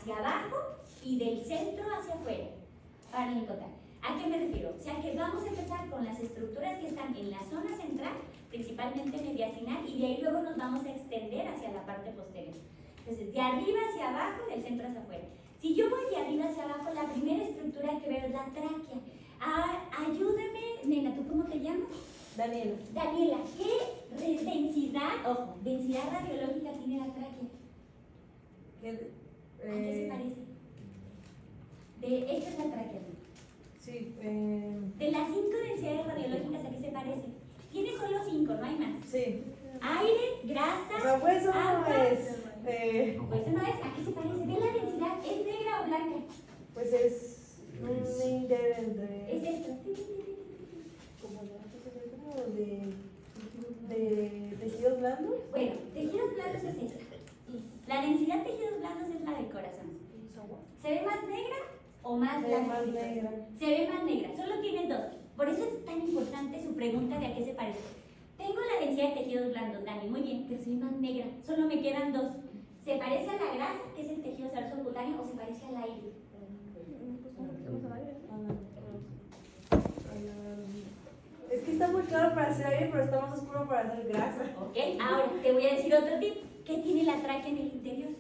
hacia abajo y del centro hacia afuera. Para encontrar. ¿A qué me refiero? O sea que vamos a empezar con las estructuras que están en la zona central, principalmente mediastinal, y de ahí luego nos vamos a extender hacia la parte posterior. Entonces, de arriba hacia abajo, del centro hacia afuera. Si yo voy de arriba hacia abajo, la primera estructura que veo es la tráquea. Ayúdame, nena, ¿tú cómo te llamas? Daniela. Daniela, ¿qué densidad, densidad radiológica tiene la tráquea? ¿A qué se parece? Esta es la tráquea. Sí. De las 5 densidades radiológicas, ¿a qué se parece? Tiene solo 5, no hay más. Sí. Aire, grasa, O sea, hueso no agua. es. Hueso no es, ¿a qué se parece? ¿Ve la densidad? ¿Es negra o blanca? Pues es un inter entre. Es esto. Como de tejidos blandos. Bueno, tejidos blandos es esta. La densidad de tejidos blandos es la del corazón. ¿Se ve más negra o más Se ve blanca? más negra. Se ve más negra, solo tiene 2. Por eso es tan importante su pregunta de a qué se parece. Tengo la densidad de tejidos blandos, Dani, muy bien, pero soy más negra, solo me quedan 2. ¿Se parece a la grasa, que es el tejido seroso cutáneo, o se parece al aire? Es que está muy claro para hacer aire, pero está más oscuro para hacer grasa. Ok, ahora te voy a decir otro tip. ¿Qué tiene la tráquea en el interior?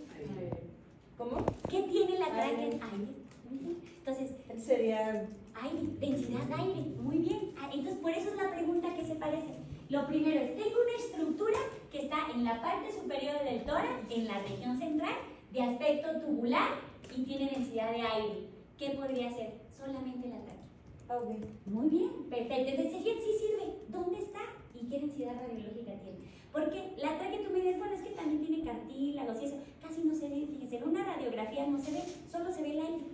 ¿Cómo? ¿Qué tiene la tráquea en Aire. aire? Muy bien. Entonces, Sería. aire, densidad de aire, muy bien. Entonces, por eso es la pregunta que se parece. Lo primero es, tengo una estructura que está en la parte superior del tórax, en la región central, de aspecto tubular y tiene densidad de aire. ¿Qué podría ser? Solamente la tráquea. Ok. Muy bien, perfecto. Entonces, sí sirve. ¿Dónde está y qué densidad radiológica tiene? Porque la tráquea, tú me dices, bueno, es que también tiene cartílagos y eso, casi no se ve, fíjense, en una radiografía no se ve, solo se ve el aire.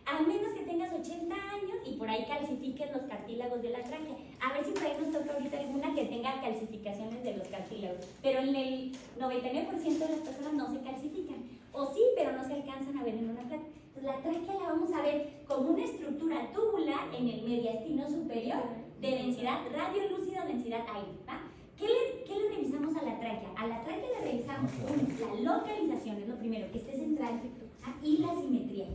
A menos que tengas 80 años y por ahí calcifiquen los cartílagos de la tráquea. A ver si por ahí nos toca ahorita alguna que tenga calcificaciones de los cartílagos. Pero en el 99% de las personas no se calcifican. O sí, pero no se alcanzan a ver en una tráquea. Entonces la tráquea la vamos a ver como una estructura tubular en el mediastino superior de densidad radiolúcida o densidad aire. ¿Va? ¿Qué le revisamos a la tráquea? A la tráquea le revisamos la localización, es lo primero, que esté central, y la simetría.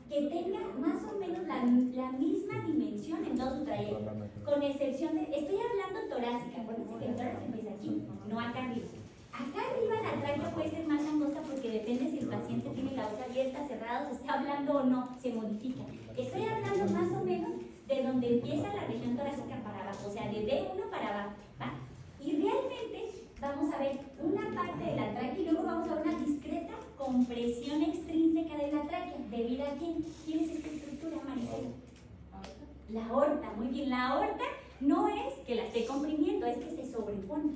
Que tenga más o menos la misma dimensión en todo su trayecto, con excepción de, estoy hablando torácica, acuérdense que el tórax empieza aquí, no acá arriba. Acá arriba la tráquea puede ser más angosta porque depende si el paciente tiene la boca abierta, cerrada, se está hablando o no, se modifica. Estoy hablando más o menos de donde empieza la región torácica para abajo, o sea, de D1 para abajo, ¿va? Y realmente vamos a ver una parte de la tráquea y luego vamos a ver una discreta compresión extrínseca de la tráquea. ¿Debido a quién? ¿Quién es esta estructura, Maricela? La aorta, muy bien. La aorta no es que la esté comprimiendo, es que se sobrepone.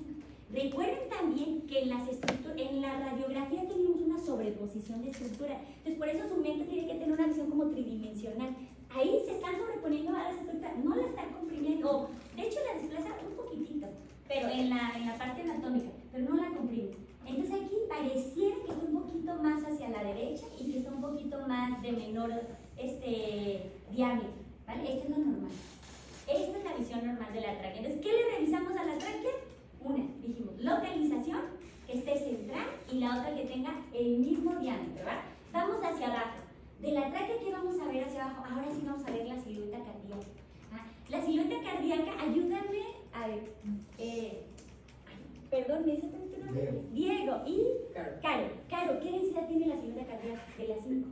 Recuerden también que en la radiografía tenemos una sobreposición de estructura. Entonces, por eso su mente tiene que tener una visión como tridimensional. Ahí se están sobreponiendo a las estructuras, no la están comprimiendo. De hecho, la desplaza un poquitito, pero en la parte anatómica, pero no la comprime. Entonces aquí pareciera que está un poquito más hacia la derecha y que está un poquito más de menor diámetro, ¿vale? Esto es lo normal. Esta es la visión normal de la tráquea. Entonces, ¿qué le revisamos a la tráquea? Una, dijimos, localización, que esté central, y la otra que tenga el mismo diámetro, ¿verdad? Vamos hacia abajo. De la tráquea, ¿qué vamos a ver hacia abajo? Ahora sí vamos a ver la silueta cardíaca. La silueta cardíaca, ayúdame a ver. Perdón, ¿me dices tu nombre? Diego y Caro. Caro, ¿qué densidad tiene la silueta cardíaca de las 5?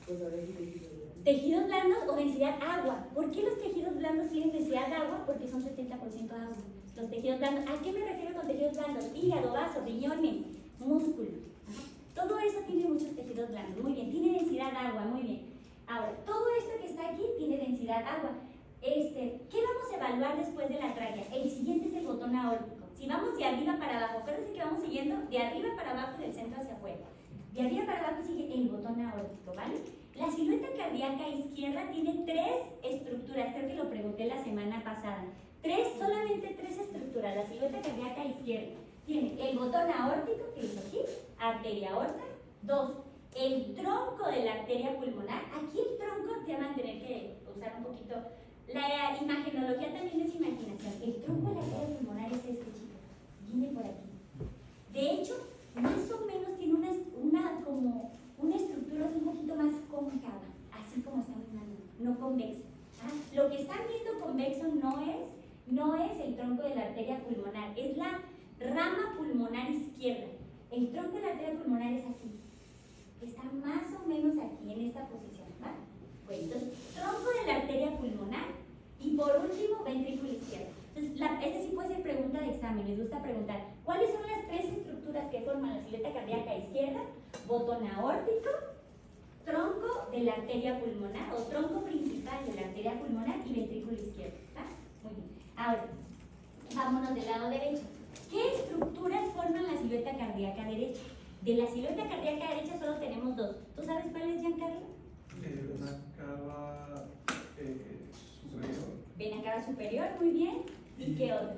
Pues a ver, ¿Tejidos blandos o densidad agua? ¿Por qué los tejidos blandos tienen densidad de agua? Porque son 70% agua. Los tejidos blandos, ¿a qué me refiero con tejidos blandos? Hígado, vaso, riñones, músculo. Todo eso tiene muchos tejidos blandos. Muy bien, tiene densidad de agua, muy bien. Ahora, todo esto que está aquí tiene densidad de agua. ¿Qué vamos a evaluar después de la tráquea? El siguiente es el botón aórtico. Si vamos de arriba para abajo, acuérdense que vamos siguiendo de arriba para abajo y del centro hacia afuera. De arriba para abajo sigue el botón aórtico, ¿vale? La silueta cardíaca izquierda tiene 3 estructuras, creo que lo pregunté la semana pasada. Solamente 3 estructuras. La silueta cardíaca izquierda tiene el botón aórtico, que es aquí, arteria aorta. 2, el tronco de la arteria pulmonar. Aquí el tronco te van a tener que usar un poquito. La imagenología también es imaginación. El tronco de la arteria pulmonar es chicos. Viene por aquí. De hecho, más o menos tiene una convexo. Lo que están viendo convexo no es el tronco de la arteria pulmonar, es la rama pulmonar izquierda. El tronco de la arteria pulmonar es aquí. Está más o menos aquí, en esta posición, ¿va? Bueno, entonces, tronco de la arteria pulmonar y por último, ventrículo izquierdo. Entonces, este sí puede ser pregunta de examen, les gusta preguntar, ¿cuáles son las tres estructuras que forman la silueta cardíaca izquierda? Botón aórtico, tronco de la arteria pulmonar o tronco principal de la arteria pulmonar y ventrículo izquierdo, ¿va? Muy bien. Ahora, vámonos del lado derecho. ¿Qué estructuras forman la silueta cardíaca derecha? De la silueta cardíaca derecha solo tenemos dos. ¿Tú sabes cuál es, Giancarlo? Vena cava superior. Vena cava superior, muy bien. ¿Y qué otro?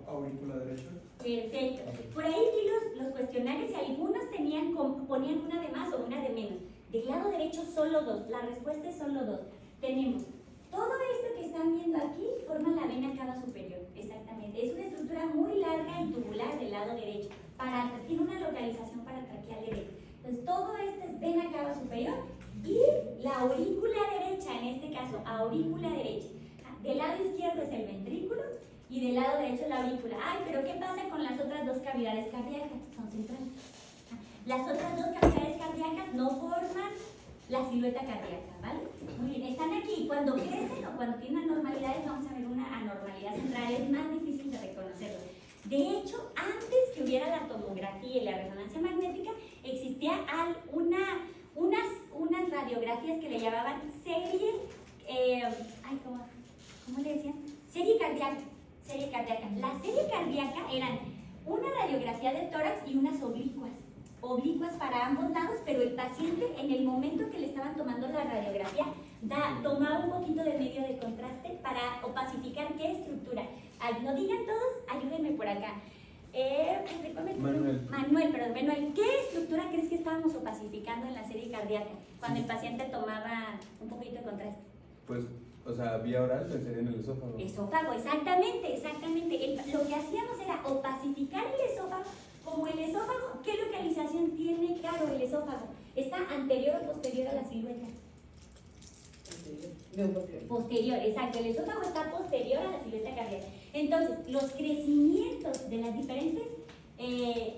Aurícula derecha. Perfecto. Por ahí vi los cuestionarios y algunos ponían una de más o una de menos. Del lado derecho solo dos. La respuesta es solo dos. Tenemos todo esto que están viendo aquí forma la vena cava superior. Exactamente. Es una estructura muy larga y tubular del lado derecho. Tiene una localización paratraqueal derecha. Entonces todo esto es vena cava superior y la aurícula derecha, en este caso aurícula derecha. Del lado izquierdo es el ventrículo y del lado derecho la aurícula. Ay, pero ¿qué pasa con las otras dos cavidades cardíacas? Son centrales. Las otras dos cavidades cardíacas no forman la silueta cardíaca, ¿vale? Muy bien, están aquí. Cuando crecen o cuando tienen anormalidades, vamos a ver una anormalidad central, es más difícil de reconocerlo. De hecho, antes que hubiera la tomografía y la resonancia magnética, existía unas radiografías que le llamaban serie, ¿cómo le decían? Serie cardíaca. La serie cardíaca eran una radiografía de tórax y unas oblicuas para ambos lados, pero el paciente en el momento que le estaban tomando la radiografía tomaba un poquito de medio de contraste para opacificar qué estructura. No digan todos, ayúdenme por acá. Manuel, ¿qué estructura crees que estábamos opacificando en la serie cardíaca cuando el paciente tomaba un poquito de contraste? Pues, o sea, vía oral sería en el esófago. Esófago, exactamente. Lo que hacíamos era opacificar el esófago. Como el esófago, ¿qué localización tiene, Caro, el esófago? ¿Está anterior o posterior a la silueta? Posterior, exacto. El esófago está posterior a la silueta cardíaca. Entonces, los crecimientos de las diferentes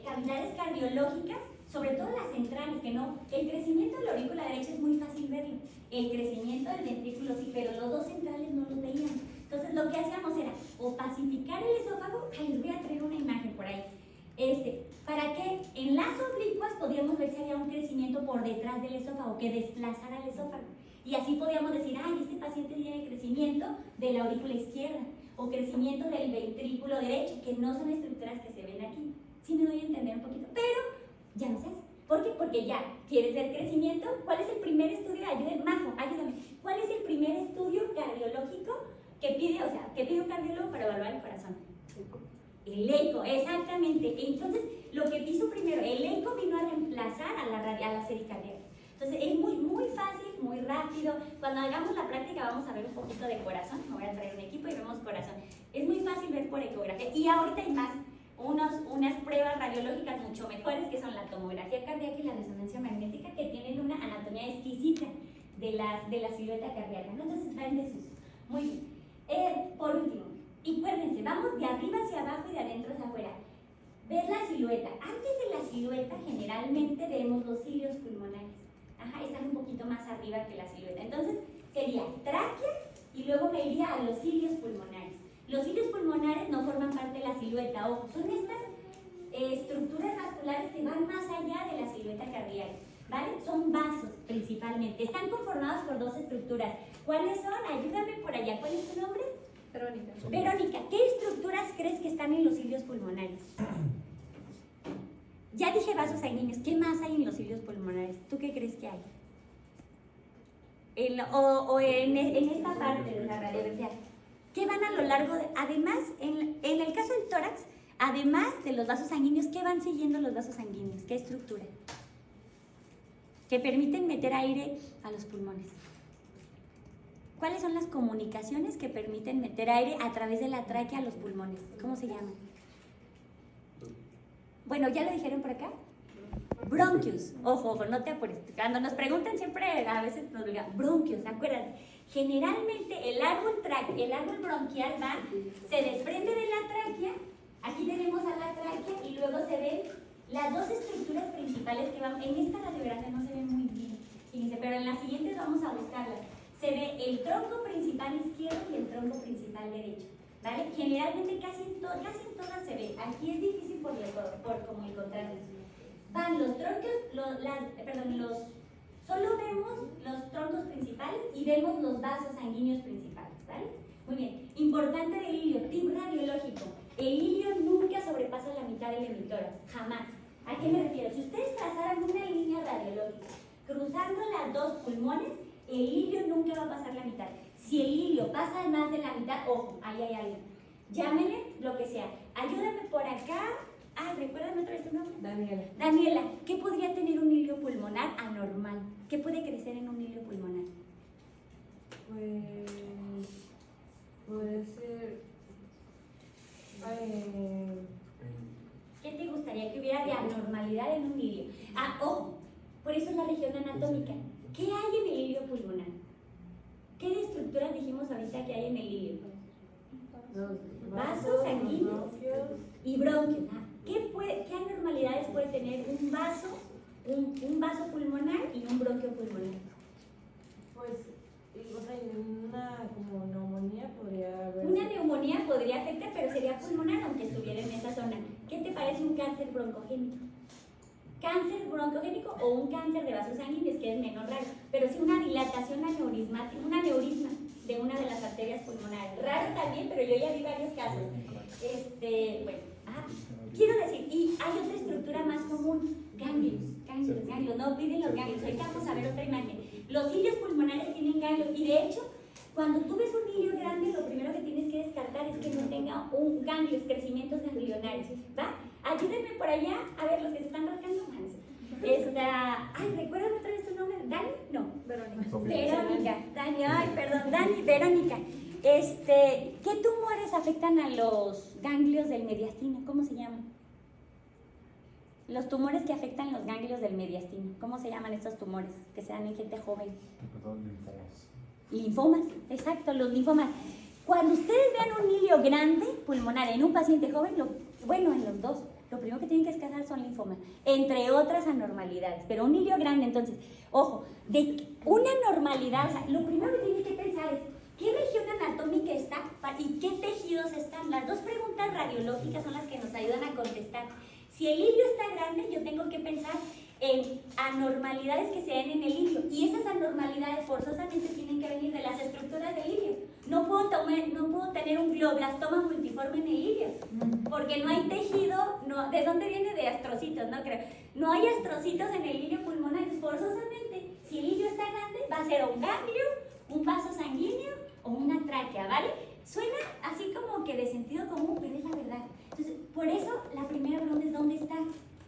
cavidades cardiológicas, sobre todo las centrales, el crecimiento de la aurícula derecha es muy fácil verlo. El crecimiento del ventrículo sí, pero los dos centrales no los veíamos. Entonces, lo que hacíamos era opacificar el esófago. Les voy a traer una imagen por ahí. Para que en las oblicuas podíamos ver si había un crecimiento por detrás del esófago que desplazara el esófago. Y así podíamos decir, este paciente tiene crecimiento de la aurícula izquierda o crecimiento del ventrículo derecho, que no son estructuras que se ven aquí. Sí me doy a entender un poquito, pero ya no se hace. ¿Por qué? Porque ya quieres ver crecimiento. ¿Cuál es el primer estudio? Majo, ayúdame. ¿Cuál es el primer estudio cardiológico que pide un cardiólogo para evaluar el corazón? El eco, exactamente. Entonces, lo que hizo primero, el eco vino a reemplazar a la serie cardíaca. Entonces, es muy fácil, muy rápido. Cuando hagamos la práctica vamos a ver un poquito de corazón. Me voy a traer un equipo y vemos corazón. Es muy fácil ver por ecografía. Y ahorita hay más, unas pruebas radiológicas mucho mejores, que son la tomografía cardíaca y la resonancia magnética, que tienen una anatomía exquisita de la silueta cardíaca, ¿no? Entonces, traen de sus. Muy bien. Por último, y acuérdense, vamos de arriba hacia abajo y de adentro hacia afuera. Ver la silueta. Antes de la silueta generalmente vemos los cilios pulmonares. Están un poquito más arriba que la silueta. Entonces sería tráquea y luego me iría a los cilios pulmonares. Los cilios pulmonares no forman parte de la silueta. Ojo, son estas estructuras vasculares que van más allá de la silueta cardíaca, ¿vale? Son vasos principalmente. Están conformados por dos estructuras. ¿Cuáles son? Ayúdame por allá. ¿Cuál es tu nombre? Verónica, ¿qué estructuras crees que están en los cilios pulmonares? Ya dije vasos sanguíneos. ¿Qué más hay en los cilios pulmonares? ¿Tú qué crees que hay? En esta parte de la radiografía. ¿Qué van a lo largo de...? Además, en el caso del tórax, además de los vasos sanguíneos, ¿qué van siguiendo los vasos sanguíneos? ¿Qué estructura? Que permiten meter aire a los pulmones. ¿Cuáles son las comunicaciones que permiten meter aire a través de la tráquea a los pulmones? ¿Cómo se llaman? Bueno, ¿ya lo dijeron por acá? Bronquios, ojo, no te apures. Cuando nos preguntan siempre, a veces nos digan bronquios, acuérdate. Generalmente el árbol bronquial se desprende de la tráquea, aquí tenemos a la tráquea y luego se ven las dos estructuras principales que van, en esta radiografía no se ven muy bien, fíjense, pero en las siguientes vamos a buscarlas. Se ve el tronco principal izquierdo y el tronco principal derecho, ¿vale? Generalmente casi en todas se ve, aquí es difícil por como encontrarlas. Van los troncos, solo vemos los troncos principales y vemos los vasos sanguíneos principales, ¿vale? Muy bien, importante del ilio, tip radiológico, el ilio nunca sobrepasa la mitad del emitora, jamás. ¿A qué me refiero? Si ustedes trazaran una línea radiológica cruzando las dos pulmones, el ilio nunca va a pasar la mitad. Si el ilio pasa más de la mitad, ojo, ahí hay algo. Llámenle lo que sea. Ayúdame por acá. Recuérdame otra vez tu nombre. Daniela. Daniela, ¿qué podría tener un hilio pulmonar anormal? ¿Qué puede crecer en un hilio pulmonar? Pues puede ser. ¿Qué te gustaría que hubiera de anormalidad en un hilio? Ojo, por eso es la región anatómica. ¿Qué hay en el hilio pulmonar? ¿Qué de estructuras dijimos ahorita que hay en el hilio? Vasos sanguíneos y bronquios. ¿Qué anormalidades puede tener un vaso pulmonar y un bronquio pulmonar? Pues, o sea, una como neumonía podría haber. Una neumonía podría afectar, pero sería pulmonar aunque estuviera en esa zona. ¿Qué te parece un cáncer broncogénico? Cáncer broncogénico o un cáncer de vasos sanguíneos, que es menos raro, pero sí una dilatación aneurismática, un aneurisma de una de las arterias pulmonares. Raro también, pero yo ya vi varios casos. Quiero decir, y hay otra estructura más común, ganglios, no olviden los ganglios. Ahorita vamos a ver otra imagen. Los hilios pulmonares tienen ganglios, y de hecho, cuando tú ves un hilio grande, lo primero que tienes que descartar es que no tenga ganglios, crecimientos ganglionarios, ¿va? Ayúdenme por allá, a ver, los que se están rascando. Recuérdame otra vez tu nombre. ¿Dani? No. Verónica. Dani, Verónica. ¿Qué tumores afectan a los ganglios del mediastino? ¿Cómo se llaman? Los tumores que afectan los ganglios del mediastino. ¿Cómo se llaman estos tumores que se dan en gente joven? Linfomas, exacto, los linfomas. Cuando ustedes vean un hilio grande pulmonar en un paciente joven, en los dos, lo primero que tienen que descartar son linfomas, entre otras anormalidades. Pero un hilio grande, entonces, ojo, de una anormalidad, o sea, lo primero que tienen que pensar es ¿qué región anatómica está y qué tejidos están? Las dos preguntas radiológicas son las que nos ayudan a contestar. Si el hilio está grande, yo tengo que pensar en anormalidades que se den en el hilio, y esas anormalidades forzosamente tienen que venir de las estructuras del hilio. No puedo tener un glioblastoma multiforme en el hilio, porque no hay tejido. ¿De dónde viene? De astrocitos, no creo. No hay astrocitos en el hilio pulmonar. Forzosamente, si el hilio está grande, va a ser un ganglio, un vaso sanguíneo o una tráquea, ¿vale? Suena así como que de sentido común, pero es la verdad. Entonces, por eso la primera pregunta es ¿dónde está?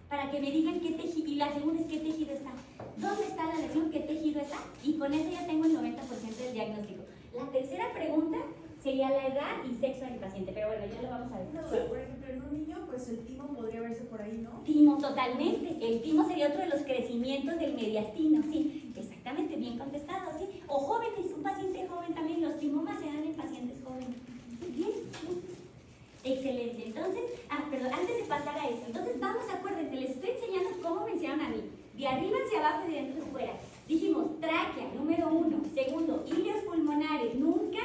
Para que me digan qué tejido, y la segunda es qué tejido está. ¿Dónde está la lesión? ¿Qué tejido está? Y con eso ya tengo el 90% del diagnóstico. La tercera pregunta sería la edad y sexo del paciente, pero bueno, ya lo vamos a ver. No, ¿Sí? por ejemplo, en un niño, pues el timo podría verse por ahí, ¿no? Timo, totalmente. El timo sería otro de los crecimientos del mediastino, sí, exactamente, bien contestado, sí. O jóvenes, un paciente joven también, los timomas se dan en pacientes jóvenes. Bien, excelente. Entonces, antes de pasar a esto, entonces vamos, acuérdense, les estoy enseñando cómo mencionan a mí. De arriba hacia abajo y de dentro hacia afuera. Dijimos, tráquea, número 1. Segundo, hilios pulmonares, nunca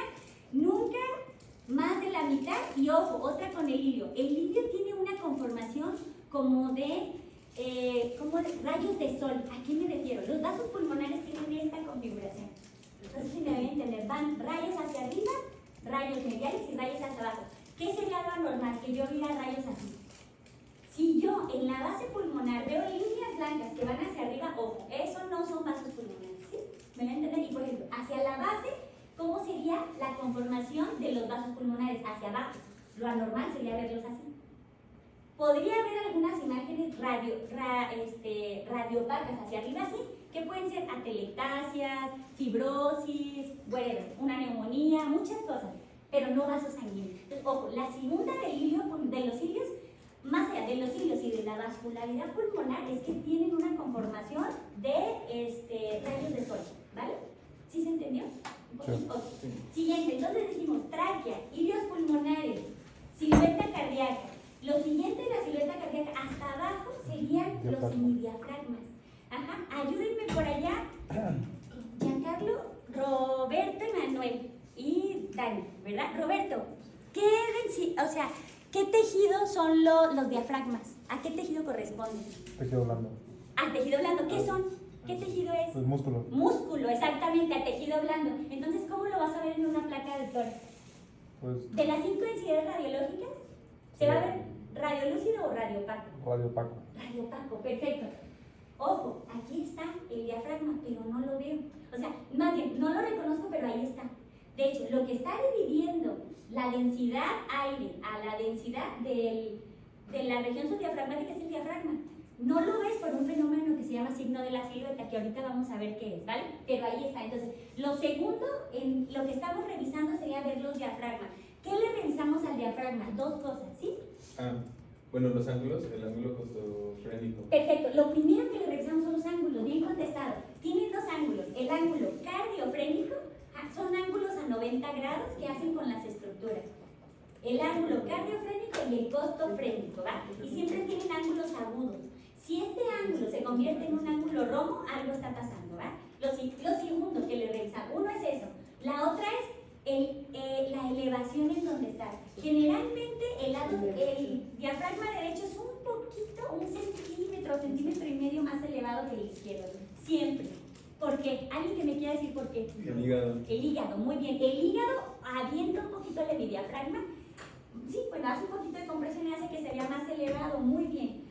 más de la mitad. Y ojo, otra con el hilio. El hilio tiene una conformación como de rayos de sol. ¿A qué me refiero? Los vasos pulmonares tienen esta configuración. Entonces, si me deben entender, van rayos hacia arriba, rayos mediales y rayos hacia abajo. ¿Qué sería lo anormal? Que yo viera rayos así. Si yo en la base pulmonar veo líneas blancas que van hacia arriba, ojo, eso no son vasos pulmonares, ¿sí? ¿Me van a entender? Y por ejemplo, hacia la base, ¿cómo sería la conformación de los vasos pulmonares? Hacia abajo. Lo anormal sería verlos así. Podría haber algunas imágenes radiopacas hacia arriba, ¿sí? Que pueden ser atelectasias, fibrosis, una neumonía, muchas cosas, pero no vasos sanguíneos. Entonces, ojo, la segunda de los hilios, más allá de los cilios y de la vascularidad pulmonar, es que tienen una conformación de rayos de sol, ¿vale? ¿Sí se entendió? Sí. Ok. Siguiente, entonces dijimos tráquea, ilios pulmonares, silueta cardíaca. Lo siguiente de la silueta cardíaca, hasta abajo serían los semidiafragmas. Ajá, ayúdenme por allá, Giancarlo, Roberto, Emanuel y Dani, ¿verdad? Roberto, ¿qué tejidos son los diafragmas? ¿A qué tejido corresponden? Tejido blando. Al tejido blando, ¿qué son? ¿Qué tejido es? Pues músculo. Músculo, exactamente, al tejido blando. Entonces, ¿cómo lo vas a ver en una placa de tórax? Pues De las 5 densidades radiológicas, ¿se va a ver radiolúcido o radiopaco? radio opaco. Radiopaco, perfecto. Ojo, aquí está el diafragma, pero no lo veo. O sea, más bien, no lo reconozco, pero ahí está. De hecho, lo que está dividiendo la densidad aire a la densidad de la región subdiafragmática es el diafragma. No lo ves por un fenómeno que se llama signo de la silueta, que ahorita vamos a ver qué es, ¿vale? Pero ahí está. Entonces, lo segundo en lo que estamos revisando sería ver los diafragmas. ¿Qué le revisamos al diafragma? Dos cosas, ¿sí? Bueno, los ángulos, el ángulo costofrénico. Perfecto. Lo primero que le revisamos son los ángulos, bien contestado. Tienen dos ángulos. El ángulo cardiofrénico, son ángulos a 90 grados que hacen con las estructuras. El ángulo cardiofrénico y el costofrénico, ¿va? Y siempre tienen ángulos agudos. Si este ángulo se convierte en un ángulo romo, algo está pasando, ¿va? Lo segundo que le revisamos, uno es eso. La otra es la elevación en donde está. Generalmente el diafragma derecho es un poquito, un centímetro y medio más elevado que el izquierdo. Siempre. ¿Por qué? ¿Alguien que me quiera decir por qué? El hígado. El hígado, muy bien. El hígado avienta un poquito el diafragma. Sí, bueno, hace un poquito de compresión y hace que se vea más elevado. Muy bien.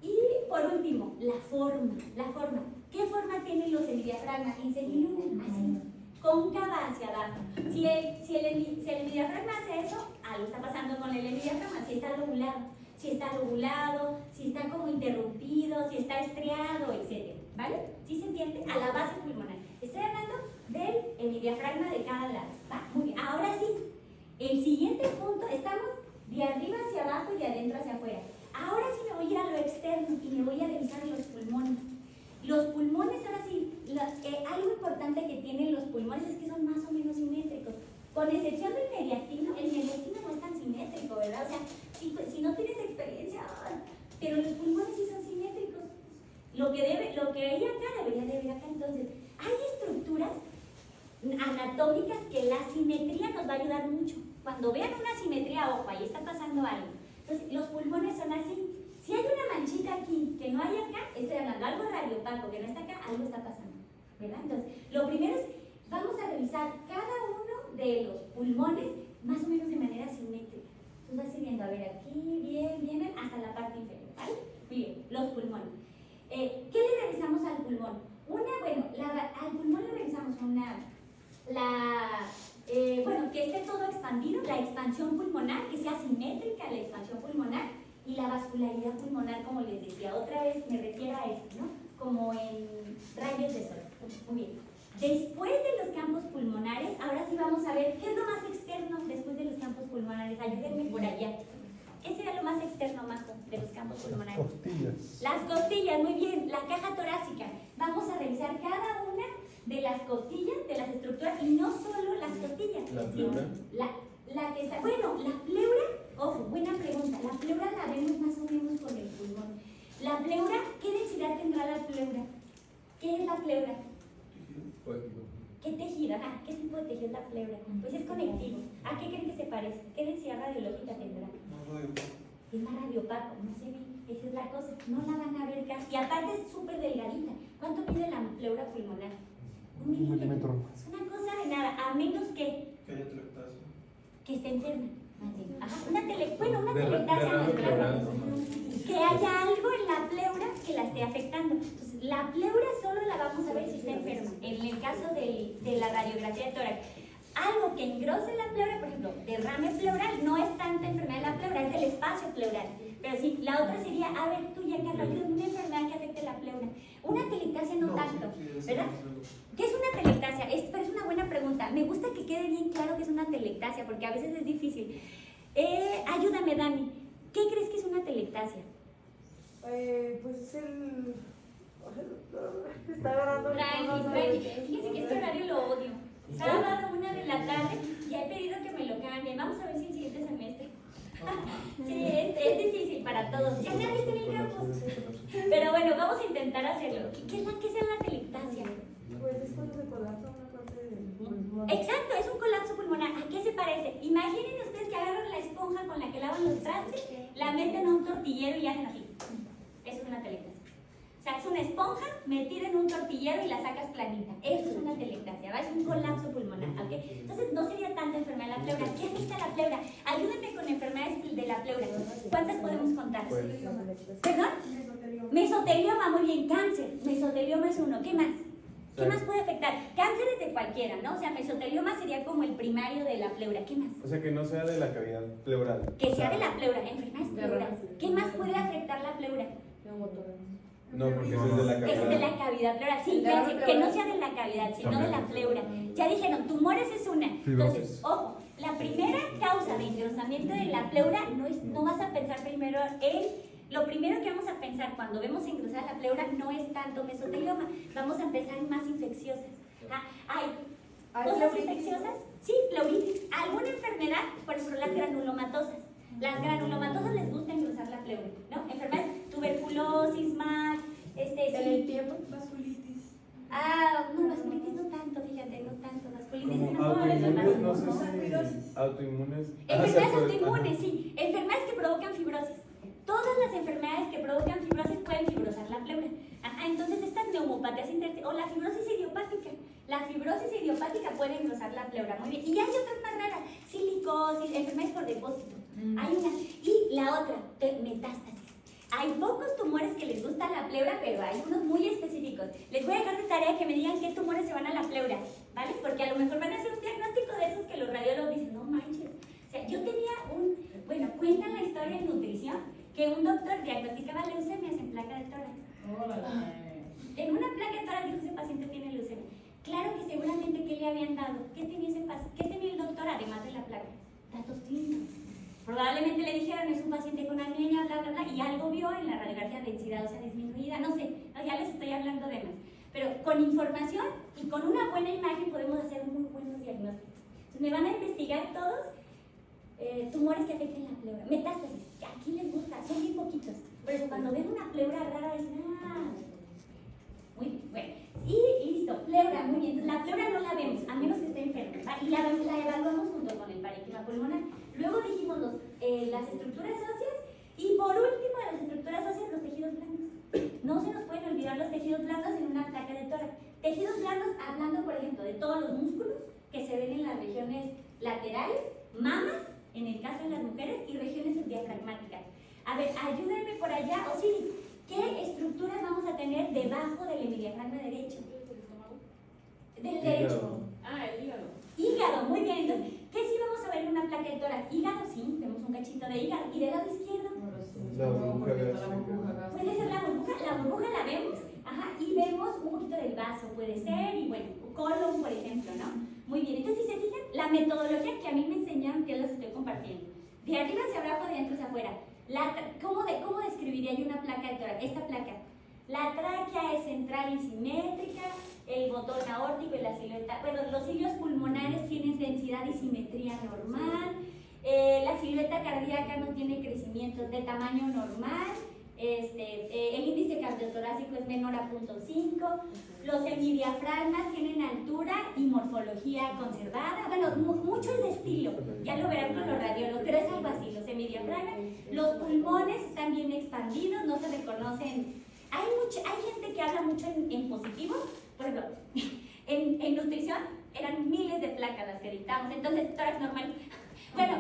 Y por último, la forma. ¿Qué forma tienen los hemidiafragmas? Inseguido, así, cóncava hacia abajo. Si el hemidiafragma hace eso, algo está pasando con el hemidiafragma. Si está lobulado, si está como interrumpido, si está estriado, etc. ¿Vale? ¿Sí se entiende? A la base pulmonar. Estoy hablando del hemidiafragma de cada lado. ¿Va? Muy bien. Ahora sí, el siguiente punto, estamos de arriba hacia abajo y de adentro hacia afuera. Ahora sí me voy a ir a lo externo y me voy a revisar los pulmones. Los pulmones, ahora sí, algo importante que tienen los pulmones es que son más o menos simétricos. Con excepción del mediastino, el mediastino no es tan simétrico, ¿verdad? O sea, si no tienes experiencia, pero los pulmones sí son simétricos. Lo que veía acá debería de ver acá. Entonces, hay estructuras anatómicas que la simetría nos va a ayudar mucho. Cuando vean una simetría, ojo, ahí está pasando algo. Entonces, los pulmones son así. Si hay una manchita aquí que no hay acá, estoy hablando algo radiopaco que no está acá, algo está pasando, ¿verdad? Entonces, lo primero es, vamos a revisar cada uno de los pulmones más o menos de manera simétrica. Entonces, vas viendo, a ver, aquí, bien, hasta la parte inferior, ¿vale? Muy bien, los pulmones. ¿Qué le revisamos al pulmón? Al pulmón le revisamos que esté todo expandido, la expansión pulmonar, que sea simétrica la expansión pulmonar, y la vascularidad pulmonar, como les decía, otra vez me refiero a esto, ¿no? Como en rayos de sol. Muy bien. Después de los campos pulmonares, ahora sí vamos a ver qué es lo más externo después de los campos pulmonares. Ayúdenme por allá. ¿Qué será lo más externo, Majo, de los campos pulmonares? Costillas. Las costillas, muy bien. La caja torácica. Vamos a revisar cada una de las costillas, de las estructuras, y no solo las costillas. ¿La pleura? La que está, bueno, la pleura, ojo, buena pregunta. La pleura la vemos más o menos con el pulmón. La pleura, ¿qué densidad tendrá la pleura? ¿Qué es la pleura? ¿Qué tejido? ¿Qué tipo de tejido es la pleura? Pues es conectivo. ¿A qué creen que se parece? ¿Qué densidad radiológica tendrá? Es más radiopaco, no se ve. Esa es la cosa. No la van a ver casi. Y aparte es súper delgadita. ¿Cuánto mide la pleura pulmonar? 1 milímetro. Es una cosa de nada, a menos que haya telectasia. que esté enferma. Ajá, una telectasia no es grave. Que haya algo en la pleura que la esté afectando. Entonces, la pleura solo la vamos a ver si está enferma. En el caso de la radiografía de tórax. Algo que engrose la pleura, por ejemplo, derrame pleural, no es tanta enfermedad de la pleura, es del espacio pleural. Pero sí, la otra sería, a ver, tú ya que has habido una enfermedad que afecte la pleura. Una telectasia no tanto, ¿verdad? ¿Qué es una telectasia? Pero es una buena pregunta. Me gusta que quede bien claro que es una telectasia, porque a veces es difícil. Ayúdame, Dani. ¿Qué crees que es una telectasia? Pues es el... Está agarrando el Tranqui. Fíjense que este horario lo odio. Sábado, 1 de la tarde, ya he pedido que me lo cambien. Vamos a ver si el siguiente semestre. Sí, es difícil para todos. Ya nadie está en el campus. Pero bueno, vamos a intentar hacerlo. ¿Qué es la telectasia? Pues es cuando se colapsa una parte del pulmón. Exacto, es un colapso pulmonar. ¿A qué se parece? Imaginen ustedes que agarran la esponja con la que lavan los trastes, la meten a un tortillero y hacen así. Eso es una telectasia. O sea, es una esponja metida en un tortillero y la sacas planita. Eso es una telectasia, ¿va? Es un colapso pulmonar, ¿ok? Entonces no sería tanta enfermedad de la pleura. ¿Qué afecta a la pleura? Ayúdenme con enfermedades de la pleura. ¿Cuántas podemos contar? ¿Perdón? Mesotelioma, muy bien, cáncer. Mesotelioma es uno. ¿Qué más? ¿Qué más puede afectar? Cánceres de cualquiera, ¿no? O sea, mesotelioma sería como el primario de la pleura. ¿Qué más? O sea, que no sea de la cavidad pleural. Que sea de la pleura, enfermedades pleurales. ¿Qué más puede afectar la pleura? No, porque eso es de la Es de cavidad. la cavidad pleural, sí, ya decir, que no sea de la cavidad, sino de la pleura. Ya dijeron, tumores es una. Entonces, ojo, la primera causa de engrosamiento de la pleura no vas a pensar primero lo primero que vamos a pensar cuando vemos engrosada la pleura no es tanto mesotelioma, vamos a empezar en más infecciosas. ¿Hay cosas infecciosas? Sí, pleuritis. ¿Alguna enfermedad? Por ejemplo, las granulomatosas. Las granulomatosas les gusta engrosar la pleura, ¿no? Enfermedades, tuberculosis, MAC, el tiempo. Vasculitis. No, vasculitis no tanto, fíjate, no tanto. Vasculitis Como no autoinmunes, no sé Fibrosis. si autoinmunes. Enfermedades autoinmunes, sí. Enfermedades que provocan fibrosis. Todas las enfermedades que provocan fibrosis pueden fibrosar la pleura. Entonces, estas neumopatías o la fibrosis idiopática. La fibrosis idiopática puede engrosar la pleura, muy bien. Y hay otras más raras, silicosis, enfermedades por depósito. Hay una. Y la otra, metástasis. Hay pocos tumores que les gusta la pleura, pero hay unos muy específicos. Les voy a dejar de tarea que me digan qué tumores se van a la pleura, ¿vale? Porque a lo mejor van a hacer un diagnóstico de esos que los radiólogos dicen, no manches. O sea, yo tenía cuentan la historia en nutrición, que un doctor diagnosticaba leucemias en placa de tórax. En una placa de tórax dijo, ese paciente tiene leucemia. Claro que seguramente, ¿qué le habían dado? ¿Qué tenía ¿Qué tenía el doctor además de la placa? Datos clínicos. Probablemente le dijeron, es un paciente con anemia, bla, bla, bla, y algo vio en la radiografía de densidad ósea disminuida, no sé, ya les estoy hablando de más. Pero con información y con una buena imagen podemos hacer muy buenos diagnósticos. Entonces me van a investigar todos tumores que afecten la pleura. Metástasis, que aquí les gusta, son bien poquitos. Por eso cuando ven una pleura rara dicen, muy bien, bueno. Y listo, pleura, muy bien. La pleura no la vemos, a menos que esté enferma, ¿va? Y la evaluamos junto con el parénquima pulmonar. Luego dijimos las estructuras óseas y por último de las estructuras óseas los tejidos blandos. No se nos pueden olvidar los tejidos blandos en una placa de tórax. Tejidos blandos hablando, por ejemplo, de todos los músculos que se ven en las regiones laterales, mamas, en el caso de las mujeres, y regiones subdiafragmáticas. A ver, ayúdenme por allá, Osiris, ¿qué estructuras vamos a tener debajo del hemidiafragma derecho? Del derecho. El hígado. Hígado, muy bien. Entonces, ¿qué sí vamos a ver en una placa de tórax? Hígado, sí, vemos un cachito de hígado. ¿Y del lado izquierdo? La burbuja gástrica. Puede ser la burbuja la vemos, y vemos un poquito del vaso, puede ser, y bueno, colon, por ejemplo, ¿no? Muy bien, entonces si se fijan, la metodología que a mí me enseñaron, que les estoy compartiendo, de arriba hacia abajo, de adentro hacia afuera. ¿Cómo describiría yo una placa de tórax? Esta placa. La tráquea es central y simétrica, el botón aórtico y la silueta. Bueno, los cilios pulmonares tienen densidad y simetría normal. La silueta cardíaca no tiene crecimientos de tamaño normal. El índice cardiotorácico es menor a 0.5. Los hemidiafragmas tienen altura y morfología conservada. Bueno, mucho es de estilo, ya lo verán con los radiólogos, pero es algo así. Los hemidiafragmas, los pulmones están bien expandidos, no se reconocen. Hay gente que habla mucho en positivo, por ejemplo, en nutrición eran miles de placas las que dictamos, entonces tórax normal. Bueno,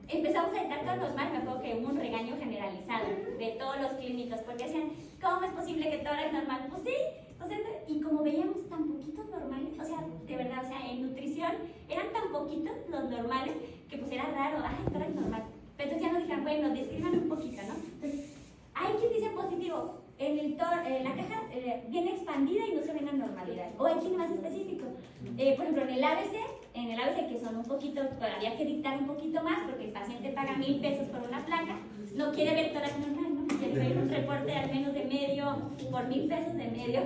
empezamos a dictar todo normal, me acuerdo que hubo un regaño generalizado de todos los clínicos, porque decían, ¿cómo es posible que tórax normal? Pues sí, o sea, y como veíamos tan poquitos normales, o sea, de verdad, o sea, en nutrición eran tan poquitos los normales que pues era raro, tórax normal. Pero entonces ya nos dijeron, bueno, describan un poquito, ¿no? Entonces, hay quien dice positivo, la caja viene expandida y no se ven anormalidades. O hay quien más específico. Por ejemplo, en el ABC, que son un poquito, había que dictar un poquito más porque el paciente paga 1,000 pesos por una placa, no quiere ver tórax normal, ¿no? Quiere ver un reporte al menos de medio, por 1,000 pesos de medio.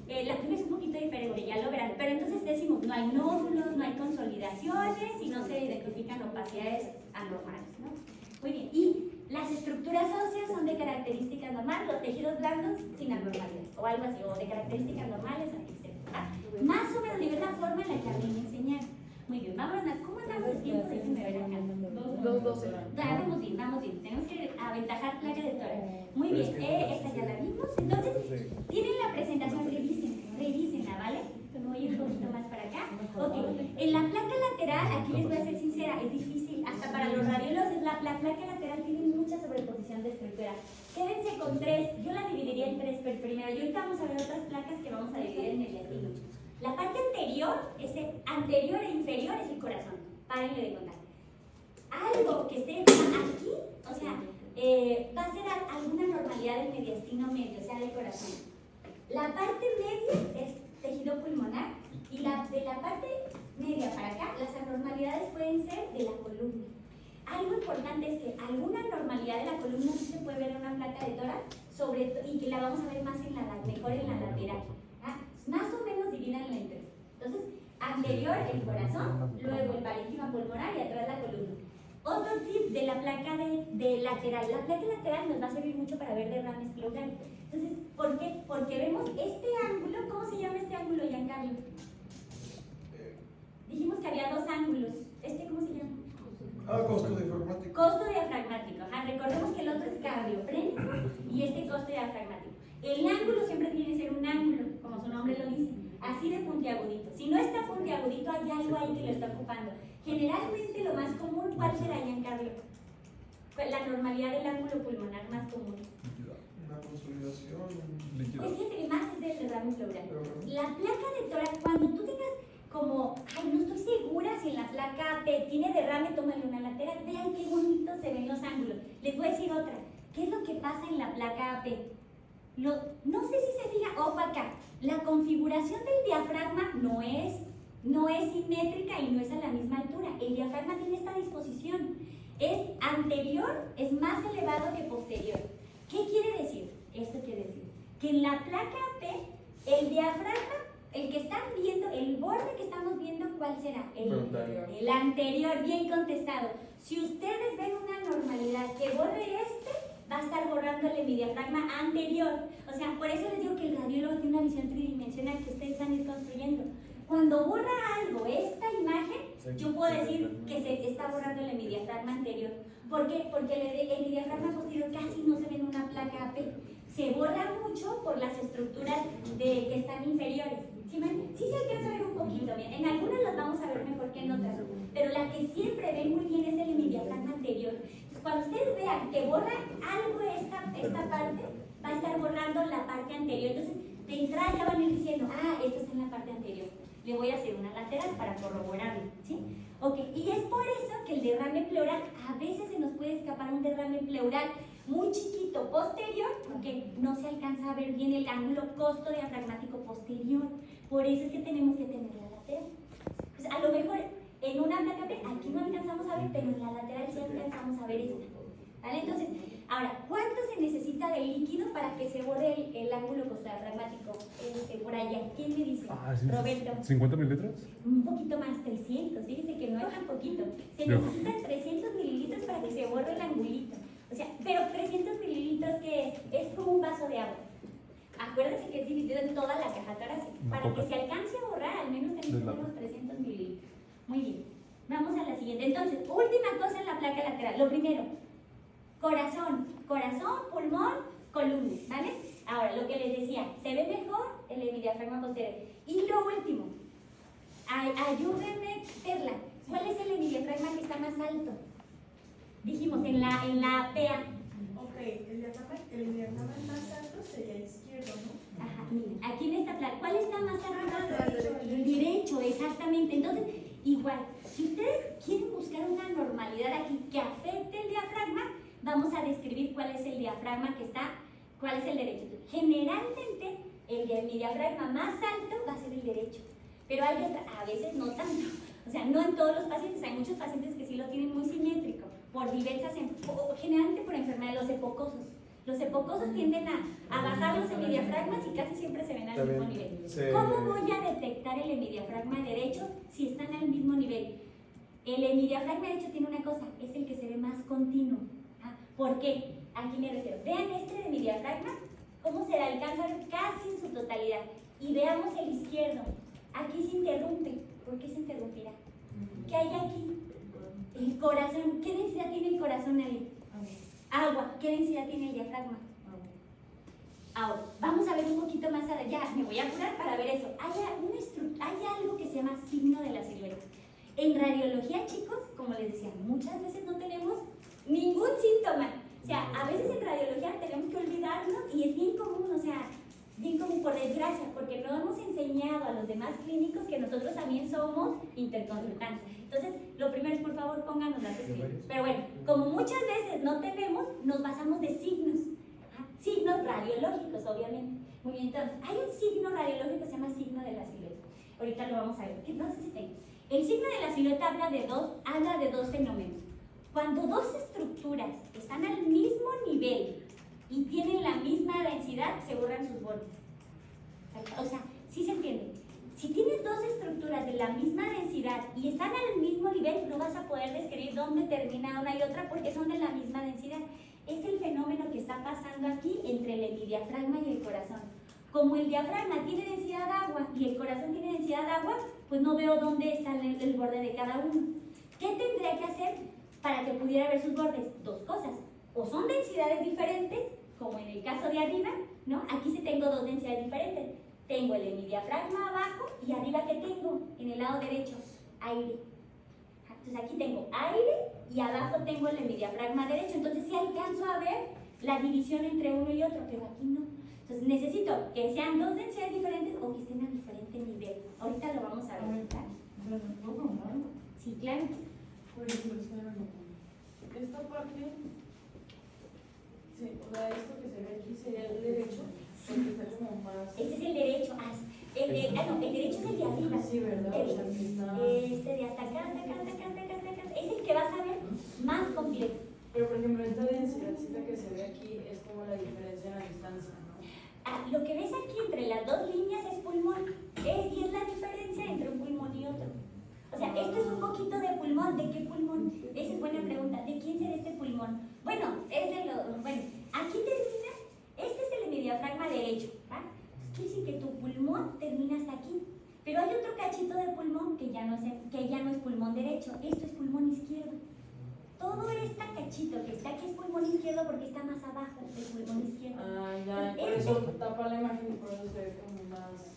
La primera es un poquito diferente, ya lo verán. Pero entonces decimos, no hay nódulos, no hay consolidaciones y no se identifican opacidades anormales, ¿no? Muy bien. Y las estructuras óseas son de características normales, los tejidos blandos sin anormalidad, o algo así, o de características normales, etc. Más o menos, de la forma en la que a mí me enseñaron. Muy bien, vamos a, ¿cómo andamos de tiempo? Déjenme ver acá. 2:12. Vamos bien. Tenemos que aventajar placa de tórax. Muy bien, esta ya la vimos. Entonces, tienen la presentación, revísenla, ¿vale? Me voy a ir un poquito más para acá. Ok, en la placa lateral, aquí les voy a ser sincera, es difícil, hasta para los radiólogos, la placa lateral tiene mucha sobreposición de estructura. Quédense con 3, yo la dividiría en 3 primero, y ahorita vamos a ver otras placas que vamos a dividir en el latino. La parte anterior, anterior e inferior es el corazón, párenle de contar. Algo que esté aquí, o sea, va a ser alguna normalidad del mediastino medio, o sea, del corazón. La parte media es tejido pulmonar y de la parte media para acá, las anormalidades pueden ser de la columna. Algo importante es que alguna normalidad de la columna sí se puede ver en una placa de tórax, y que la vamos a ver más mejor en la lateral. Más o menos divídanla en 3. Entonces, anterior el corazón, luego el parénquima pulmonar y atrás la columna. Otro tip de la placa de lateral. La placa lateral nos va a servir mucho para ver derrames pleurales. Entonces, ¿por qué? Porque vemos este ángulo. ¿Cómo se llama este ángulo, Giancarlo? Dijimos que había 2 ángulos. ¿Cómo se llama? Costo diafragmático. Costo diafragmático. Recordemos que el otro es cardiofrénico y este costo diafragmático. El ángulo siempre tiene que ser un ángulo, como su nombre lo dice, así de puntiagudito. Si no está puntiagudito, hay algo ahí que lo está ocupando. Generalmente lo más común, ¿cuál será, Giancarlo? La normalidad del ángulo pulmonar más común. Una consolidación. Pues fíjate que más es del derrame pleural. La placa de tórax, cuando tú tengas como, no estoy segura si en la placa P tiene derrame, tómale una lateral. Vean qué bonito se ven los ángulos. Les voy a decir otra. ¿Qué es lo que pasa en la placa P? No sé si se fija, ojo acá, la configuración del diafragma no es simétrica y no es a la misma altura. El diafragma tiene esta disposición. Es anterior, es más elevado que posterior. ¿Qué quiere decir? Esto quiere decir que en la placa P, el diafragma, el que están viendo, el borde que estamos viendo, ¿cuál será? El anterior, bien contestado. Si ustedes ven una normalidad que borre va a estar borrando el hemidiafragma anterior. O sea, por eso les digo que el radiólogo tiene una visión tridimensional que ustedes van a ir construyendo. Cuando borra algo esta imagen, yo puedo decir que se está borrando el hemidiafragma anterior. ¿Por qué? Porque el hemidiafragma posterior casi no se ve en una placa AP. Se borra mucho por las estructuras que están inferiores. Sí se alcanza a ver un poquito bien. En algunas las vamos a ver mejor que en otras. Pero la que siempre ven muy bien es el hemidiafragma anterior. Cuando ustedes vean que borra algo esta parte, va a estar borrando la parte anterior. Entonces, de entrada ya van a ir diciendo, esto está en la parte anterior. Le voy a hacer una lateral para corroborarlo, ¿sí? Ok, y es por eso que el derrame pleural, a veces se nos puede escapar un derrame pleural muy chiquito posterior, porque no se alcanza a ver bien el ángulo costo diafragmático posterior. Por eso es que tenemos que tener la lateral. Pues a lo mejor en una placa P, aquí no alcanzamos a ver, pero en la lateral sí alcanzamos a ver esta. ¿Vale? Entonces, ahora, ¿cuánto se necesita de líquido para que se borre el ángulo costodiafragmático? Por allá, ¿quién me dice? Roberto. ¿50 mililitros? Un poquito más, 300, fíjense que no es tan poquito. Se necesitan 300 mililitros para que se borre el angulito. O sea, pero 300 mililitros, ¿qué es? Es como un vaso de agua. Acuérdense que es dividido en toda la caja torácica. Para que se alcance a borrar, al menos necesitamos 300 mililitros. Muy bien. Vamos a la siguiente. Entonces, última cosa en la placa lateral. Lo primero, corazón, pulmón, columna, ¿vale? Ahora, lo que les decía, se ve mejor el hemidiafragma posterior. Y lo último, ayúdenme, Perla, ¿cuál es el hemidiafragma que está más alto? Dijimos, en la PA. Ok, el diafragma más alto sería el izquierdo, ¿no? Ajá, miren, aquí en esta placa, ¿cuál está más arriba? El derecho, exactamente. Entonces, igual, si ustedes quieren buscar una normalidad aquí que afecte el diafragma, vamos a describir cuál es el diafragma que está, cuál es el derecho. Generalmente, mi diafragma más alto va a ser el derecho, pero hay otra, a veces no tanto. O sea, no en todos los pacientes, hay muchos pacientes que sí lo tienen muy simétrico. por diversas, generalmente por enfermedades, los epocosos. Los epocosos tienden a bajar los hemidiafragmas y casi siempre se ven al mismo nivel. ¿Cómo voy a detectar el hemidiafragma derecho si están al mismo nivel? El hemidiafragma derecho tiene una cosa, es el que se ve más continuo. ¿Por qué? Aquí me refiero. Vean este hemidiafragma, cómo se le alcanza casi en su totalidad. Y veamos el izquierdo. Aquí se interrumpe. ¿Por qué se interrumpirá? ¿Qué hay aquí? El corazón. ¿Qué densidad tiene el corazón ahí? Agua. ¿Qué densidad tiene el diafragma? Ahora, vamos a ver un poquito más allá. Ya, me voy a apurar para ver eso. Hay algo que se llama signo de la silueta. En radiología, chicos, como les decía, muchas veces no tenemos ningún síntoma. O sea, a veces en radiología tenemos que olvidarlo y es bien común, o sea, bien común por desgracia, porque no hemos enseñado a los demás clínicos que nosotros también somos interconsultantes. Entonces, lo primero es, por favor, pónganos las escritas. Pero bueno, como muchas veces no tenemos, nos basamos de signos. Signos radiológicos, obviamente. Muy bien, entonces, hay un signo radiológico que se llama signo de la silueta. Ahorita lo vamos a ver. No sé si tengo. El signo de la silueta habla de dos fenómenos. Cuando dos estructuras están al mismo nivel y tienen la misma densidad, se borran sus bordes. O sea, ¿sí se entiende? Si tienes dos estructuras de la misma densidad y están al mismo nivel, no vas a poder describir dónde termina una y otra porque son de la misma densidad. Es el fenómeno que está pasando aquí entre el hemidiafragma y el corazón. Como el diafragma tiene densidad de agua y el corazón tiene densidad de agua, pues no veo dónde está el borde de cada uno. ¿Qué tendría que hacer para que pudiera ver sus bordes? Dos cosas. O son densidades diferentes, como en el caso de arriba, ¿no? Aquí sí tengo dos densidades diferentes. Tengo el hemidiafragma abajo y arriba, ¿qué tengo? En el lado derecho, aire. Entonces aquí tengo aire y abajo tengo el hemidiafragma derecho. Entonces sí alcanzo a ver la división entre uno y otro, pero aquí no. Entonces necesito que sean dos densidades diferentes o que estén a diferente nivel. Ahorita lo vamos a ver. Sí, claro. Por ejemplo, esta parte, sí, o sea, esto que se ve aquí sería el derecho, porque está como más... Ese es el derecho. El derecho es el de arriba. Sí, ¿verdad? O sea, que está... Este de hasta acá. Es el que vas a ver más completo. Pero, por ejemplo, esta densidadcita que se ve aquí es como la diferencia en la distancia, ¿no? Lo que ves aquí entre las dos líneas es pulmón. Y es la diferencia entre un pulmón y otro. O sea, esto es un poquito de pulmón. ¿De qué pulmón? Esa es buena pregunta. ¿De quién será este pulmón? Bueno, aquí termina. Este es el hemidiafragma derecho, ¿va? Quiere decir que tu pulmón termina hasta aquí. Pero hay otro cachito de pulmón que ya no es pulmón derecho. Esto es pulmón izquierdo. Todo este cachito que está aquí es pulmón izquierdo porque está más abajo del pulmón izquierdo. Ya, por eso tapa la imagen y por eso se ve como más...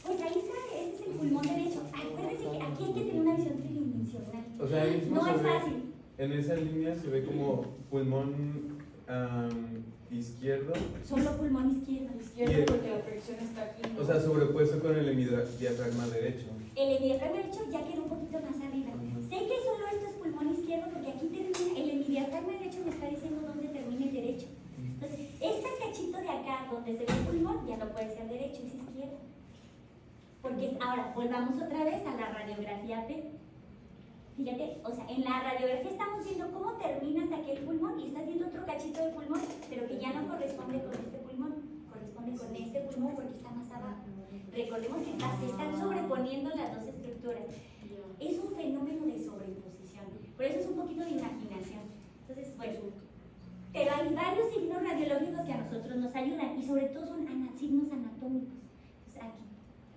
Pues ahí está, este es el pulmón derecho. Acuérdense que aquí hay que tener una visión tridimensional. O sea, ahí mismo No se es ve, fácil. en esa línea se ve como pulmón izquierdo. Solo pulmón izquierdo. Izquierdo porque la fricción está aquí, ¿no? O sea, sobrepuesto con el hemidiafragma derecho. El hemidiafragma derecho ya quedó un poquito más arriba. Sé que solo esto es pulmón izquierdo porque aquí termina, el hemidiafragma derecho me está diciendo dónde termina el derecho. Entonces, este cachito de acá donde se ve el pulmón ya no puede ser derecho, es izquierdo. Porque ahora, volvamos otra vez a la radiografía P. Fíjate, o sea, en la radiografía estamos viendo cómo termina hasta aquí el pulmón y estás viendo otro cachito de pulmón, pero que ya no corresponde con este pulmón, corresponde con este pulmón porque está más abajo. Recordemos que se están sobreponiendo las dos estructuras. Es un fenómeno de sobreimposición, por eso es un poquito de imaginación. Entonces, bueno, pero hay varios signos radiológicos que a nosotros nos ayudan y sobre todo son signos anatómicos. Entonces, aquí.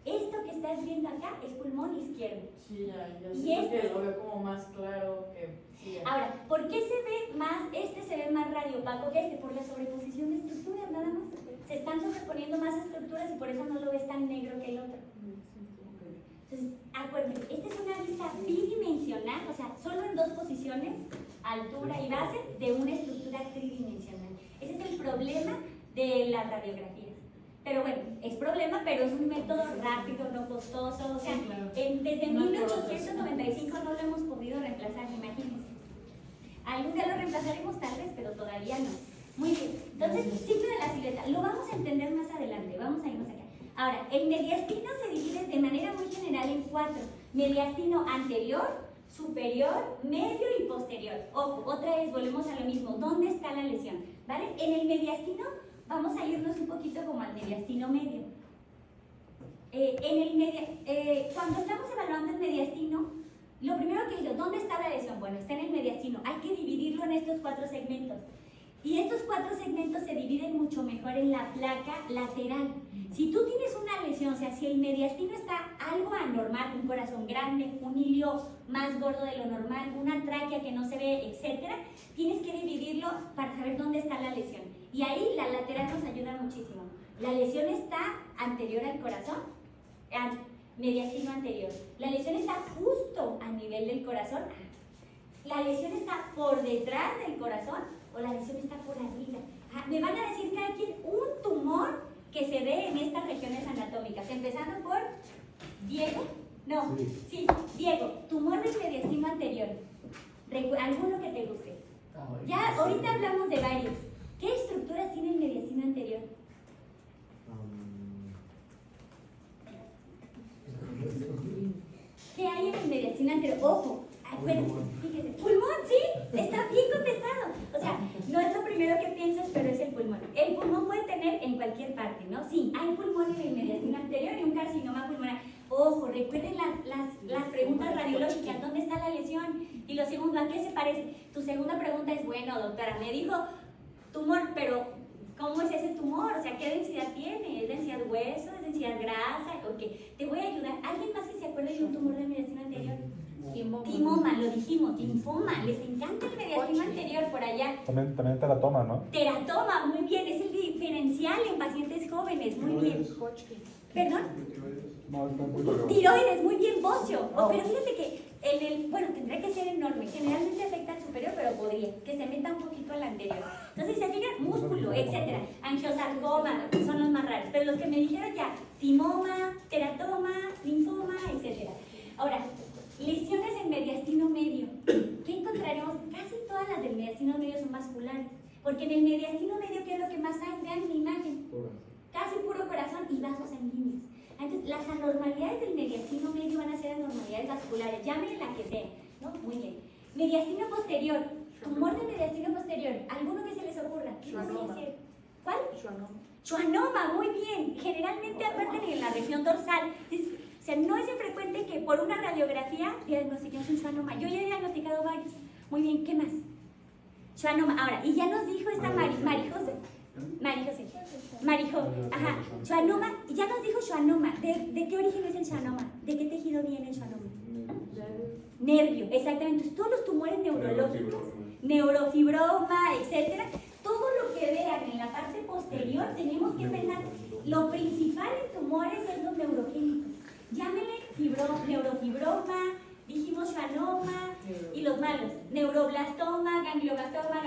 Esto que estás viendo acá es pulmón izquierdo. Sí, ya Y siento este que lo veo como más claro que... Sí, ahora, ¿por qué se ve más radiopaco que este? Por la sobreposición de estructuras, nada más. Se están sobreponiendo más estructuras y por eso no lo ves tan negro que el otro. Entonces, acuérdense, esta es una vista bidimensional, o sea, solo en dos posiciones, altura y base, de una estructura tridimensional. Ese es el problema de las radiografías. Pero bueno, es problema, pero es un método rápido, no costoso. O sea, desde 1895 no lo hemos podido reemplazar, imagínense. Algún día lo reemplazaremos tal vez, pero todavía no. Muy bien. Entonces, signo de la silueta. Lo vamos a entender más adelante. Vamos a irnos acá. Ahora, el mediastino se divide de manera muy general en 4. Mediastino anterior, superior, medio y posterior. Ojo, otra vez volvemos a lo mismo. ¿Dónde está la lesión? ¿Vale? En el mediastino vamos a irnos un poquito como al mediastino medio. Cuando estamos evaluando el mediastino, lo primero que digo, ¿dónde está la lesión? Bueno, está en el mediastino. Hay que dividirlo en estos 4 segmentos. Y estos 4 segmentos se dividen mucho mejor en la placa lateral. Si tú tienes una lesión, o sea, si el mediastino está algo anormal, un corazón grande, un hilio más gordo de lo normal, una tráquea que no se ve, etcétera, tienes que dividirlo para saber dónde está la lesión. Y ahí la lateral nos ayuda muchísimo. La lesión está anterior al corazón, mediastino anterior. La lesión está justo a nivel del corazón. La lesión está por detrás del corazón o la lesión está por arriba. Me van a decir cada quien un tumor que se ve en estas regiones anatómicas, empezando por Diego. No, sí, Diego, tumor del mediastino anterior. ¿Alguno que te guste? Ya, ahorita hablamos de varios. ¿Qué estructuras tiene el mediastino anterior? ¿Qué hay en el mediastino anterior? Ojo, fíjese, pulmón, sí, está bien contestado. O sea, no es lo primero que piensas, pero es el pulmón. El pulmón puede tener en cualquier parte, ¿no? Sí, hay pulmón en el mediastino anterior y un carcinoma pulmonar. Ojo, recuerden las preguntas radiológicas, ¿dónde está la lesión? Y lo segundo, ¿a qué se parece? Tu segunda pregunta es, bueno, doctora, me dijo tumor, pero ¿cómo es ese tumor? O sea, ¿qué densidad tiene? ¿Es densidad hueso? ¿Es densidad grasa? Ok, te voy a ayudar. ¿Alguien más que se acuerde de un tumor del mediastino anterior? Timoma, lo dijimos, linfoma. Les encanta el mediastino anterior por allá. También teratoma, ¿no? Teratoma, muy bien, es el diferencial en pacientes jóvenes, muy bien. ¿Perdón? No, está muy bien. Tiroides, muy bien, bocio. Pero fíjate que bueno, tendría que ser enorme. Generalmente afecta al superior, pero podría que se meta un poquito al anterior. Entonces, se fijan, músculo, etcétera. Angiosarcoma, son los más raros. Pero los que me dijeron ya, timoma, teratoma, linfoma, etcétera. Ahora, lesiones en mediastino medio. ¿Qué encontraremos? Casi todas las del mediastino medio son vasculares. Porque en el mediastino medio, ¿qué es lo que más hay? Vean mi imagen. Casi puro corazón y vasos sanguíneos. Entonces, las anormalidades del mediastino medio van a ser anormalidades vasculares, llámenle la que sea, ¿no? Muy bien. Mediastino posterior, tumor de mediastino posterior, ¿alguno que se les ocurra? ¿Qué podría ser? ¿Cuál? Schwannoma, muy bien. Generalmente aparecen en la región dorsal. O sea, no es infrecuente que por una radiografía diagnostiquemos un schwannoma. Yo ya he diagnosticado varios. Muy bien, ¿qué más? Schwannoma. Ahora, y ya nos dijo esta ajá, schwannoma, ya nos dijo schwannoma. ¿De qué origen es el schwannoma? ¿De qué tejido viene el schwannoma? Nervio, exactamente. Entonces, todos los tumores neurológicos, neurofibroma, etcétera, todo lo que vean en la parte posterior, tenemos que pensar, lo principal en tumores es los neurogénicos. Llámenle neurofibroma, dijimos schwannoma, y los malos, neuroblastoma, ganglioblastoma,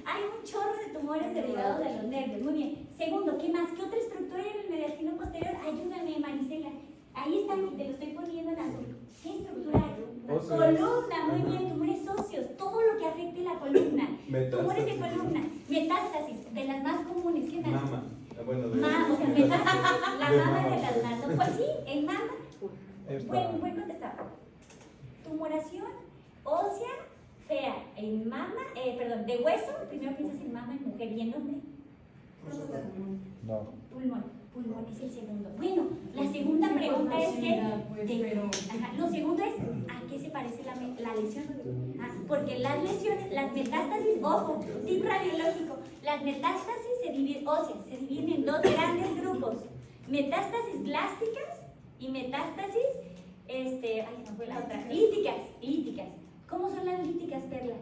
hay un chorro de tumores derivados de los nervios. Muy bien. Segundo, ¿qué más? ¿Qué otra estructura hay en el mediastino posterior? Ayúdame, Marisela. Ahí está, te lo estoy poniendo en azul. ¿Qué estructura hay? Columna, muy bien, tumores óseos, todo lo que afecte la columna. Tumores de columna, metástasis, de las más comunes. ¿Qué más? Mama. Bueno, o sea, metástasis, la mama de las manos. Pues sí, en mama. Buen contestado. Tumoración ósea fea en mama, de hueso, primero piensas en mama en mujer y en hombre. No. Pulmón es el segundo. Bueno, la segunda pregunta es lo segundo es ¿a qué se parece la lesión? Porque las lesiones, las metástasis, ojo, tip radiológico, las metástasis se dividen en dos grandes grupos, metástasis blásticas y metástasis, no fue la otra, líticas. ¿Cómo son las líticas, Perla?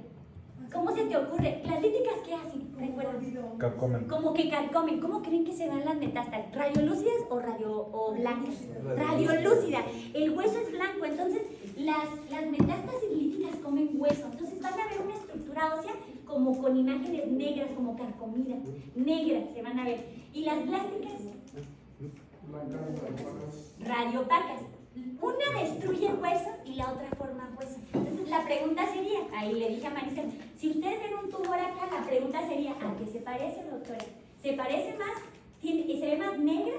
¿Cómo se te ocurre? ¿Las líticas qué hacen? ¿Recuerdan? Carcomen. Como que carcomen. ¿Cómo creen que se dan las metástasis? ¿Radiolúcidas o blancas? Radiolúcida. El hueso es blanco, entonces las metástasis líticas comen hueso. Entonces van a ver una estructura ósea como con imágenes negras, como carcomidas. Negras se van a ver. Y las blásticas, radiopacas. Una destruye el hueso y la otra forma hueso. Entonces la pregunta sería, ahí le dije a Maricel, si ustedes ven un tumor acá, la pregunta sería, ¿a qué se parece, doctora? ¿Se parece más, se ve más negra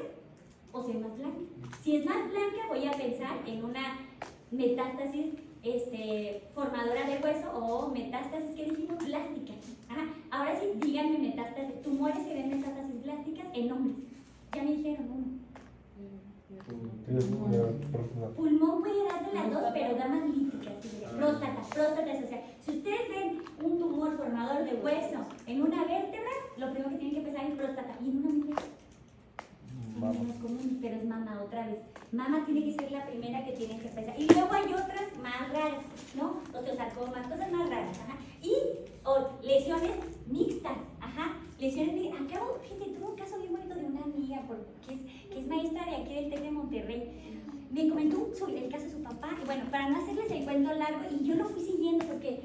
o se ve más blanca? Si es más blanca, voy a pensar en una metástasis formadora de hueso o metástasis que dijimos plástica. Ajá. Ahora sí, díganme metástasis, tumores que den metástasis plásticas en hombres. Ya me dijeron uno. Pulmón puede dar de las dos, pero da más líticas. Próstata es, o sea, si ustedes ven un tumor formador de hueso en una vértebra, lo primero que tienen que pensar es próstata. Y en una mujer, menos común, pero es mama otra vez. Mama tiene que ser la primera que tienen que pensar. Y luego hay otras más raras, ¿no? Osteosarcomas, cosas más raras, ajá. Y lesiones mixtas, ajá. Lesiones mixtas. Acabo, fíjate, tuve un caso bien bonito de una amiga que es maestra de aquí del TEC de Monterrey. Me comentó sobre el caso de su papá, y bueno, para no hacerles el cuento largo, y yo lo fui siguiendo porque